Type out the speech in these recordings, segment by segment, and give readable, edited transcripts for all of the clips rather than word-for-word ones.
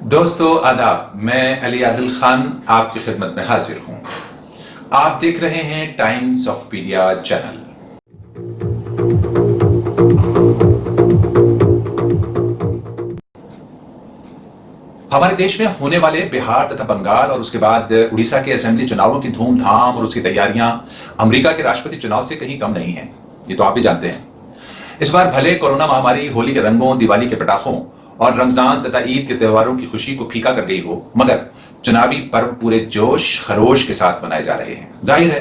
दोस्तों आदाब, मैं अली आदिल खान आपकी खिदमत में हाजिर हूं। आप देख रहे हैं टाइम्स ऑफ पीडिया चैनल। हमारे देश में होने वाले बिहार तथा बंगाल और उसके बाद उड़ीसा के असेंबली चुनावों की धूमधाम और उसकी तैयारियां अमेरिका के राष्ट्रपति चुनाव से कहीं कम नहीं है। ये तो आप भी जानते हैं। इस बार भले कोरोना महामारी होली के रंगों, दिवाली के पटाखों और रमजान तथा ईद के त्योहारों की खुशी को फीका कर गई हो, मगर चुनावी पर्व पूरे जोश खरोश के साथ मनाए जा रहे हैं। जाहिर है,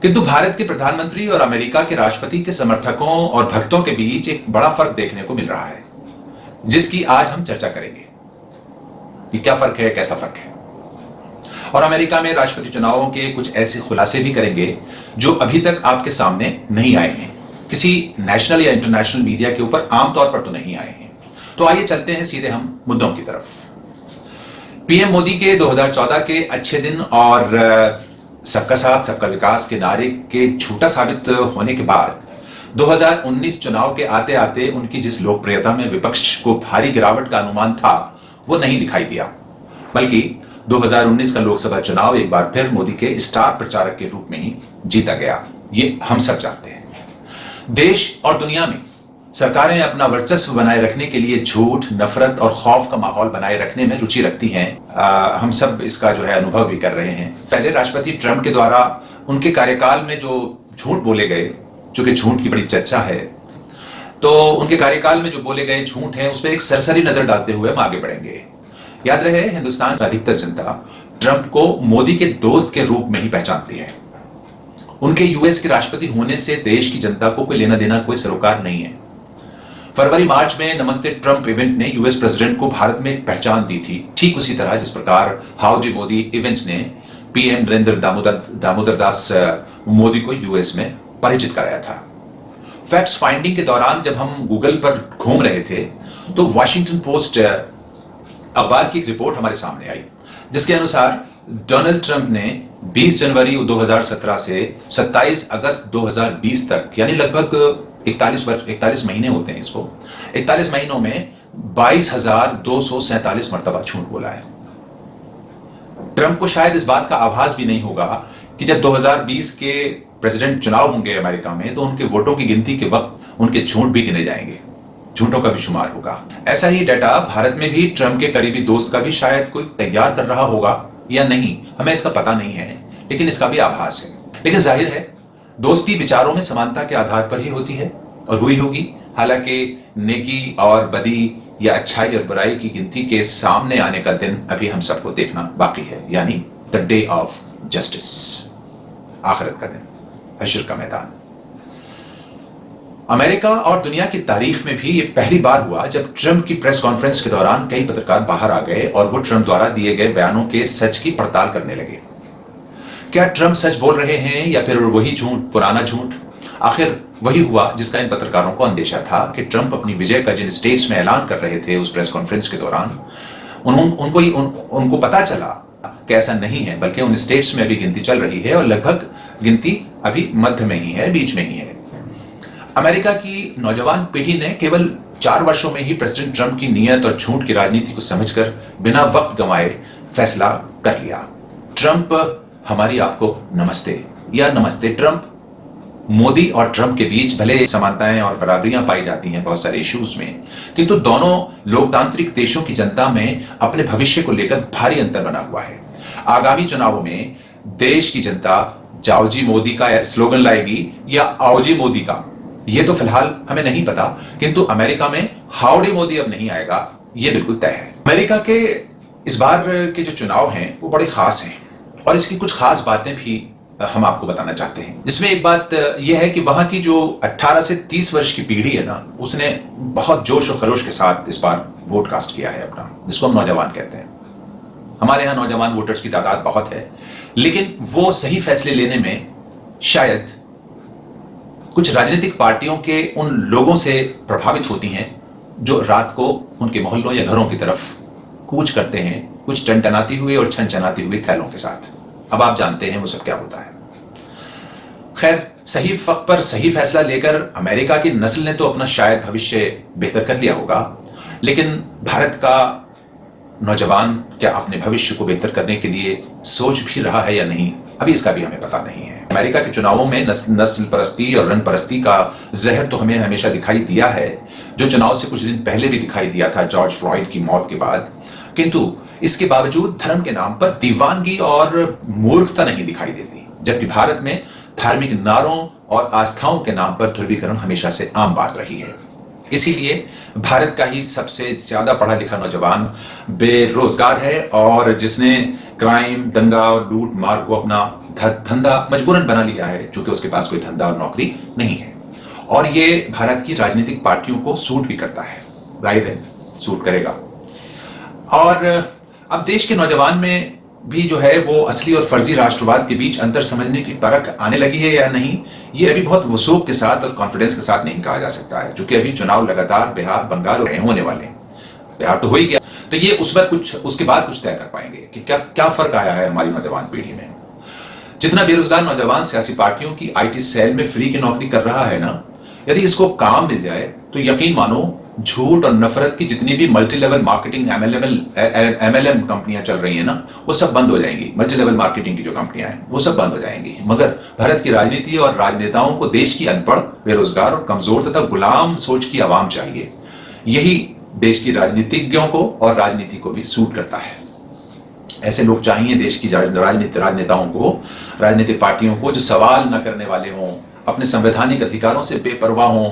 किंतु भारत के प्रधानमंत्री और अमेरिका के राष्ट्रपति के समर्थकों और भक्तों के बीच एक बड़ा फर्क देखने को मिल रहा है, जिसकी आज हम चर्चा करेंगे कि क्या फर्क है, कैसा फर्क है। और अमेरिका में राष्ट्रपति चुनावों के कुछ ऐसे खुलासे भी करेंगे जो अभी तक आपके सामने नहीं आए हैं, किसी नेशनल या इंटरनेशनल मीडिया के ऊपर आमतौर पर तो नहीं आए हैं। तो आइए चलते हैं सीधे हम मुद्दों की तरफ। पीएम मोदी के 2014 के अच्छे दिन और सबका साथ सबका विकास के नारे के झूठा साबित होने के बाद 2019 चुनाव के आते आते उनकी जिस लोकप्रियता में विपक्ष को भारी गिरावट का अनुमान था, वो नहीं दिखाई दिया, बल्कि 2019 का लोकसभा चुनाव एक बार फिर मोदी के स्टार प्रचारक के रूप में ही जीता गया। ये हम सब जानते हैं। देश और दुनिया में सरकारें अपना वर्चस्व बनाए रखने के लिए झूठ, नफरत और खौफ का माहौल बनाए रखने में रुचि रखती हैं। हम सब इसका जो है अनुभव भी कर रहे हैं। पहले राष्ट्रपति ट्रंप के द्वारा उनके कार्यकाल में जो झूठ बोले गए, चूंकि झूठ की बड़ी चर्चा है, तो उनके कार्यकाल में जो बोले गए झूठ हैं उस पर एक सरसरी नजर डालते हुए हम आगे बढ़ेंगे। याद रहे, हिंदुस्तान की अधिकतर जनता ट्रंप को मोदी के दोस्त के रूप में ही पहचानती है। उनके यूएस के राष्ट्रपति होने से देश की जनता को कोई लेना देना, कोई सरोकार नहीं है। फरवरी मार्च में नमस्ते ट्रंप इवेंट ने यूएस प्रेसिडेंट को भारत में एक पहचान दी थी, ठीक उसी तरह जिस प्रकार हाउडी मोदी इवेंट ने पीएम नरेंद्र दामोदर दास मोदी को यूएस में परिचित कराया था। फैक्ट्स फाइंडिंग के दौरान जब हम गूगल पर घूम रहे थे तो वॉशिंगटन पोस्ट अखबार की एक रिपोर्ट हमारे सामने आई, जिसके अनुसार डोनाल्ड ट्रंप ने 20 जनवरी 2017 से 27 अगस्त 2020 तक, यानी लगभग 41 महीने होते हैं इसको, 41 महीनों में 22,247 मरतबा झूठ बोला है। ट्रंप को शायद इस बात का आभास भी नहीं होगा कि जब 2020 के प्रेसिडेंट चुनाव होंगे अमेरिका में, तो उनके वोटों की गिनती के वक्त उनके झूठ भी गिने जाएंगे, झूठों का भी शुमार होगा। ऐसा ही डाटा भारत में भी ट्रंप के करीबी दोस्त का भी शायद कोई तैयार कर रहा होगा या नहीं, हमें इसका पता नहीं है, लेकिन इसका भी आभास है। लेकिन जाहिर है, दोस्ती विचारों में समानता के आधार पर ही होती है और हुई होगी। हालांकि नेकी और बदी या अच्छाई और बुराई की गिनती के सामने आने का दिन अभी हम सबको देखना बाकी है, यानी द डे ऑफ जस्टिस, आखिरत का दिन, हश्र का मैदान। अमेरिका और दुनिया की तारीख में भी ये पहली बार हुआ जब ट्रंप की प्रेस कॉन्फ्रेंस के दौरान कई पत्रकार बाहर आ गए और वो ट्रंप द्वारा दिए गए बयानों के सच की पड़ताल करने लगे। क्या ट्रंप सच बोल रहे हैं या फिर वही झूठ, पुराना झूठ? आखिर वही हुआ जिसका इन पत्रकारों को अंदेशा था कि ट्रंप अपनी विजय का जिन स्टेट्स में ऐलान कर रहे थे उस प्रेस कॉन्फ्रेंस के दौरान, उनको पता चला कि ऐसा नहीं है, बल्कि उन स्टेट्स में अभी गिनती चल रही है और लगभग गिनती अभी मध्य में ही है, बीच में ही है। अमेरिका की नौजवान पीढ़ी ने केवल 4 वर्षों में ही प्रेसिडेंट ट्रंप की नीयत और झूठ की राजनीति को समझकर बिना वक्त गंवाए फैसला कर लिया। ट्रंप हमारी आपको नमस्ते, या नमस्ते ट्रंप। मोदी और ट्रंप के बीच भले समानताएं और बराबरियां पाई जाती हैं बहुत सारे इश्यूज में, किंतु दोनों लोकतांत्रिक देशों की जनता में अपने भविष्य को लेकर भारी अंतर बना हुआ है। आगामी चुनावों में देश की जनता जाओजी मोदी का स्लोगन लाएगी या आओजी मोदी का, यह तो फिलहाल हमें नहीं पता, किंतु अमेरिका में हाउडी मोदी अब नहीं आएगा, यह बिल्कुल तय है। अमेरिका के इस बार के जो चुनाव हैं वो बड़े खास हैं और इसकी कुछ खास बातें भी हम आपको बताना चाहते हैं। जिसमें एक बात यह है कि वहां की जो 18 से 30 वर्ष की पीढ़ी है ना, उसने बहुत जोश और खरोश के साथ इस बार वोट कास्ट किया है अपना, जिसको हम नौजवान कहते हैं। हमारे यहाँ नौजवान वोटर्स की तादाद बहुत है, लेकिन वो सही फैसले लेने में शायद कुछ राजनीतिक पार्टियों के उन लोगों से प्रभावित होती हैं जो रात को उनके मोहल्लों या घरों की तरफ कूच करते हैं, कुछ टनटनाती हुई और छनछनाती हुई थैलों के साथ। अब आप जानते हैं वो सब क्या होता है। खैर, सही वक्त पर सही फैसला लेकर अमेरिका की नस्ल ने तो अपना शायद भविष्य बेहतर कर लिया होगा, लेकिन भारत का नौजवान क्या अपने भविष्य को बेहतर करने के लिए सोच भी रहा है या नहीं, अभी इसका भी हमें पता नहीं है। अमेरिका के चुनावों में नस्ल परस्ती और रंग परस्ती का जहर तो हमें हमेशा दिखाई दिया है, जो चुनाव से कुछ दिन पहले भी दिखाई दिया था जॉर्ज फ्लॉयड की मौत के बाद। किंतु इसके बावजूद धर्म के नाम पर दीवानगी और मूर्खता नहीं दिखाई देती, जबकि भारत में धार्मिक नारों और आस्थाओं के नाम पर ध्रुवीकरण हमेशा से आम बात रही है। इसीलिए भारत का ही सबसे ज्यादा पढ़ा लिखा नौजवान बेरोजगार है और जिसने क्राइम, दंगा और लूट मार को अपना धंधा मजबूरन बना लिया है, चूंकि उसके पास कोई धंधा और नौकरी नहीं है। और ये भारत की राजनीतिक पार्टियों को सूट भी करता है, जाहिर है सूट करेगा। और अब देश के नौजवान में भी जो है वो असली और फर्जी राष्ट्रवाद के बीच अंतर समझने की परख आने लगी है या नहीं, ये अभी बहुत वसूख के साथ और कॉन्फिडेंस के साथ नहीं कहा जा सकता है, क्योंकि अभी चुनाव लगातार बिहार, बंगाल और होने वाले हैं। बिहार तो हो ही गया, तो ये उसके बाद कुछ तय कर पाएंगे कि क्या फर्क आया है हमारी नौजवान पीढ़ी में। जितना बेरोजगार नौजवान सियासी पार्टियों की IT सेल में फ्री की नौकरी कर रहा है ना, यदि इसको काम मिल जाए तो यकीन मानो झूठ और नफरत की जितनी भी मल्टी लेवल मार्केटिंग MLM कंपनियां चल रही हैं ना, वो सब बंद हो जाएंगी। मल्टी लेवल मार्केटिंग की जो कंपनियां हैं वो सब बंद हो जाएंगी। मगर भारत की राजनीति और राजनेताओं को देश की अनपढ़, बेरोजगार और कमजोर तथा गुलाम सोच की आवाम चाहिए। यही देश की राजनीतिज्ञों को और राजनीति को भी सूट करता है। ऐसे लोग चाहिए देश की राजनेताओं को, राजनीतिक पार्टियों को, जो सवाल न करने वाले हों, अपने संवैधानिक अधिकारों से बेपरवाह हों,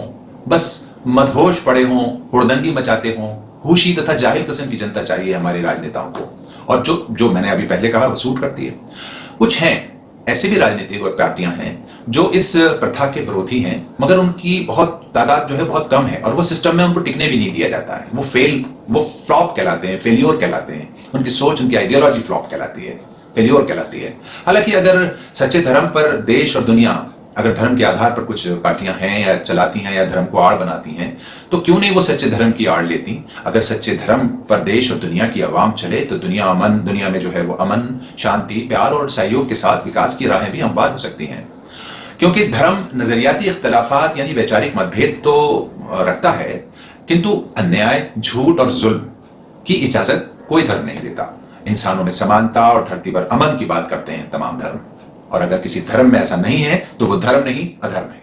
बस मदहोश पड़े हों, हुड़दंगी मचाते हों। होशी तथा जाहिल किस्म की जनता चाहिए हमारे राजनेताओं को, और जो मैंने अभी पहले कहा वो सूट करती है। कुछ हैं ऐसे भी राजनीतिक और पार्टियां हैं जो इस प्रथा के विरोधी हैं, मगर उनकी बहुत तादाद जो है बहुत कम है और वो सिस्टम में उनको टिकने भी नहीं दिया जाता है। वो फ्लॉप कहलाते हैं, फेल्योर कहलाते हैं। उनकी सोच, उनकी आइडियोलॉजी फ्लॉप कहलाती है, फेल्योर कहलाती है। हालांकि अगर सच्चे धर्म पर देश और दुनिया, अगर धर्म के आधार पर कुछ पार्टियां हैं या चलाती हैं या धर्म को आड़ बनाती हैं, तो क्यों नहीं वो सच्चे धर्म की आड़ लेती। अगर सच्चे धर्म पर देश और दुनिया की आवाम चले तो दुनिया में जो है वो अमन, शांति, प्यार और सहयोग के साथ विकास की राहें भी हमवार हो सकती हैं। क्योंकि धर्म नजरियाती इख्तलाफात यानी वैचारिक मतभेद तो रखता है, किंतु अन्याय, झूठ और जुल्म की इजाजत कोई धर्म नहीं देता। इंसानों में समानता और धरती पर अमन की बात करते हैं तमाम धर्म, और अगर किसी धर्म में ऐसा नहीं है तो वो धर्म नहीं, अधर्म है।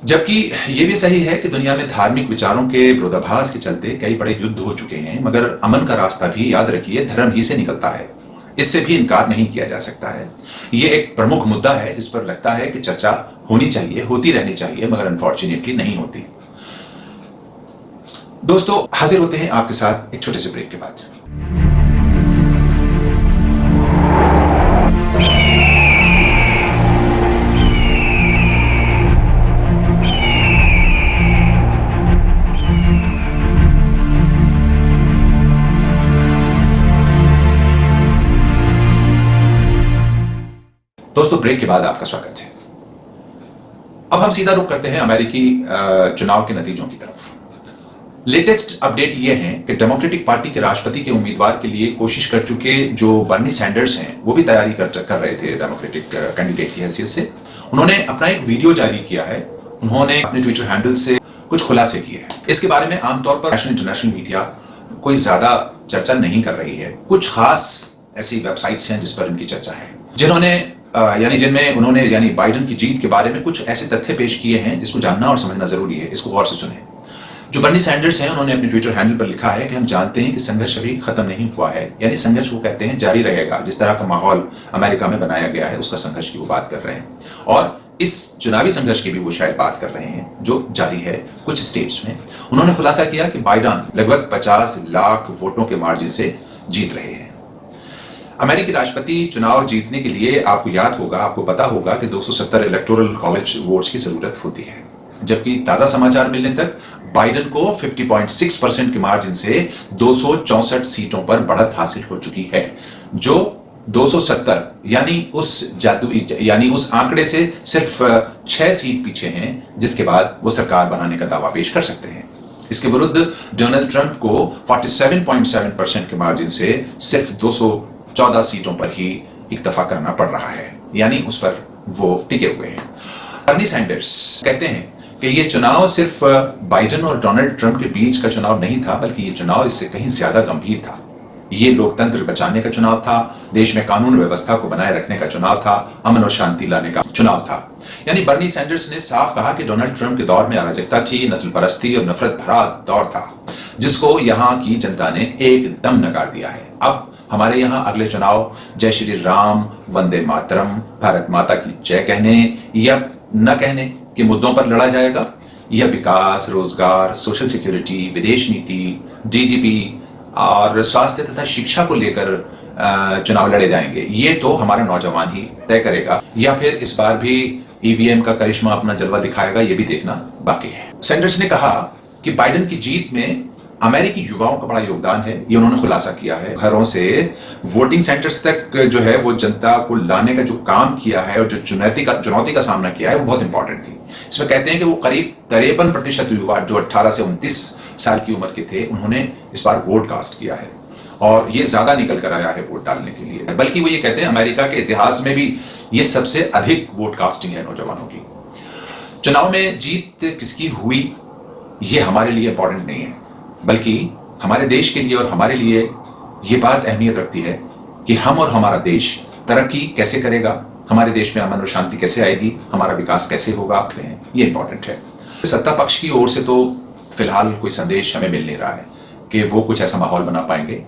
जबकि यह भी सही है कि दुनिया में धार्मिक विचारों के विरोधाभास के चलते कई बड़े युद्ध हो चुके हैं, मगर अमन का रास्ता भी याद रखिए धर्म ही से निकलता है। इससे भी इनकार नहीं किया जा सकता है। यह एक प्रमुख मुद्दा है जिस पर लगता है कि चर्चा होनी चाहिए, होती रहनी चाहिए, मगर अनफॉर्चुनेटली नहीं होती। दोस्तों, हाजिर होते हैं आपके साथ एक छोटे से ब्रेक के बाद। दोस्तों, ब्रेक के बाद आपका स्वागत है। अब हम सीधा रुख करते हैं अमेरिकी चुनाव के नतीजों की तरफ। लेटेस्ट अपडेट यह है कि डेमोक्रेटिक पार्टी के राष्ट्रपति के उम्मीदवार के लिए कोशिश कर चुके जो बर्नी सैंडर्स हैं, वो भी तैयारी कर रहे थे डेमोक्रेटिक कैंडिडेट की हैसियत से। उन्होंने अपना एक वीडियो जारी किया है। उन्होंने अपने ट्विटर हैंडल से कुछ खुलासे किए हैं। इसके बारे में आमतौर पर नेशनल इंटरनेशनल मीडिया कोई ज्यादा चर्चा नहीं कर रही है। कुछ खास ऐसी वेबसाइट्स हैं जिस पर इनकी चर्चा है, जिनमें उन्होंने बाइडेन की जीत के बारे में कुछ ऐसे तथ्य पेश किए हैं जिसको जानना और समझना जरूरी है। इसको गौर से सुने। जो बर्नी सैंडर्स हैं, उन्होंने अपने ट्विटर हैंडल पर लिखा है कि हम जानते हैं कि संघर्ष अभी खत्म नहीं हुआ है, यानी संघर्ष वो कहते हैं जारी रहेगा। जिस तरह का माहौल अमेरिका में बनाया गया है उसका संघर्ष की वो बात कर रहे हैं, और इस चुनावी संघर्ष की भी वो शायद बात कर रहे हैं जो जारी है कुछ स्टेट्स में। उन्होंने खुलासा किया कि बाइडेन लगभग 50 लाख वोटों के मार्जिन से जीत रहे हैं। अमेरिकी राष्ट्रपति चुनाव जीतने के लिए आपको पता होगा कि 270 इलेक्टोरल कॉलेज वोट्स की जरूरत होती है, जबकि ताजा समाचार मिलने तक बाइडेन को 50.6% के मार्जिन से 264 सीटों पर बढ़त हासिल हो चुकी है, जो 270 यानी उस आंकड़े से सिर्फ 6 सीट पीछे हैं, जिसके बाद वो सरकार बनाने का दावा पेश कर सकते हैं। इसके विरुद्ध डोनाल्ड ट्रंप को 47.7% के मार्जिन से सिर्फ 214 सीटों पर ही इक्तफा करना पड़ रहा है, यानी उस पर वो टिके हुए हैं। बर्नी सैंडर्स कहते हैं कि ये चुनाव सिर्फ बाइडेन और डोनाल्ड ट्रंप के बीच का चुनाव नहीं था, बल्कि ये चुनाव इससे कहीं ज्यादा गंभीर था। ये लोकतंत्र बचाने का चुनाव था, देश में कानून व्यवस्था को बनाए रखने का चुनाव था, अमन और शांति लाने का चुनाव था। यानी बर्नी सैंडर्स ने साफ कहा कि डोनाल्ड ट्रंप के दौर में अराजकता थी, नस्ल परस्ती और नफरत भरा दौर था, जिसको यहां की जनता ने एकदम नकार दिया है। अब हमारे यहां अगले चुनाव जय श्री राम, वंदे मातरम, भारत माता की जय कहने या न कहने के मुद्दों पर लड़ा जाएगा, यह विकास, रोजगार, सोशल सिक्योरिटी, विदेश नीति, जीडीपी और स्वास्थ्य तथा शिक्षा को लेकर चुनाव लड़े जाएंगे, ये तो हमारा नौजवान ही तय करेगा। या फिर इस बार भी ईवीएम का करिश्मा अपना जलवा दिखाएगा, ये भी देखना बाकी है। सैंडर्स ने कहा कि बाइडेन की जीत में अमेरिकी युवाओं का बड़ा योगदान है, ये उन्होंने खुलासा किया है। घरों से वोटिंग सेंटर्स तक जो है वो जनता को लाने का जो काम किया है और जो चुनौती का सामना किया है वो बहुत इंपॉर्टेंट थी। इसमें कहते हैं कि वो करीब 53% युवा जो 18 से 29 साल की उम्र के थे, उन्होंने इस बार वोट कास्ट किया है और ये ज्यादा निकल कर आया है वोट डालने के लिए। बल्कि वो ये कहते हैं अमेरिका के इतिहास में भी ये सबसे अधिक वोट कास्टिंग है नौजवानों की। चुनाव में जीत किसकी हुई ये हमारे लिए इंपॉर्टेंट नहीं है, बल्कि हमारे देश के लिए और हमारे लिए ये बात अहमियत रखती है कि हम और हमारा देश तरक्की कैसे करेगा, हमारे देश में अमन और शांति कैसे आएगी, हमारा विकास कैसे होगा, ये इंपॉर्टेंट है। सत्ता पक्ष की ओर से तो फिलहाल कोई संदेश हमें मिल नहीं रहा है कि वो कुछ ऐसा माहौल बना पाएंगे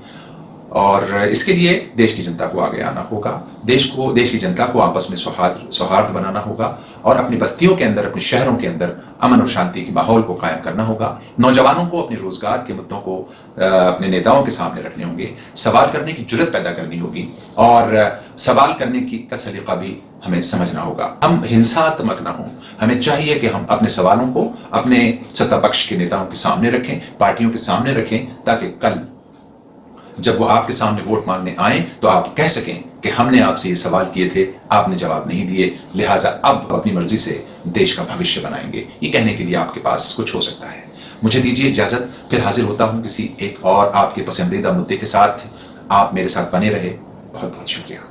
और इसके लिए देश की जनता को आगे आना होगा, देश की जनता को आपस में सौहार्द बनाना होगा और अपनी बस्तियों के अंदर, अपने शहरों के अंदर अमन और शांति के माहौल को कायम करना होगा। नौजवानों को अपने रोजगार के मुद्दों को अपने नेताओं के सामने रखने होंगे, सवाल करने की जुर्रत पैदा करनी होगी और सवाल करने का सलीका भी हमें समझना होगा। हम हिंसात्मक ना हों, हमें चाहिए कि हम अपने सवालों को अपने सत्ता पक्ष के नेताओं के सामने रखें, पार्टियों के सामने रखें, ताकि कल जब वो आपके सामने वोट मांगने आए तो आप कह सकें कि हमने आपसे ये सवाल किए थे, आपने जवाब नहीं दिए, लिहाजा अब अपनी मर्जी से देश का भविष्य बनाएंगे। ये कहने के लिए आपके पास कुछ हो सकता है। मुझे दीजिए इजाजत, फिर हाजिर होता हूं किसी एक और आपके पसंदीदा मुद्दे के साथ। आप मेरे साथ बने रहे। बहुत बहुत शुक्रिया।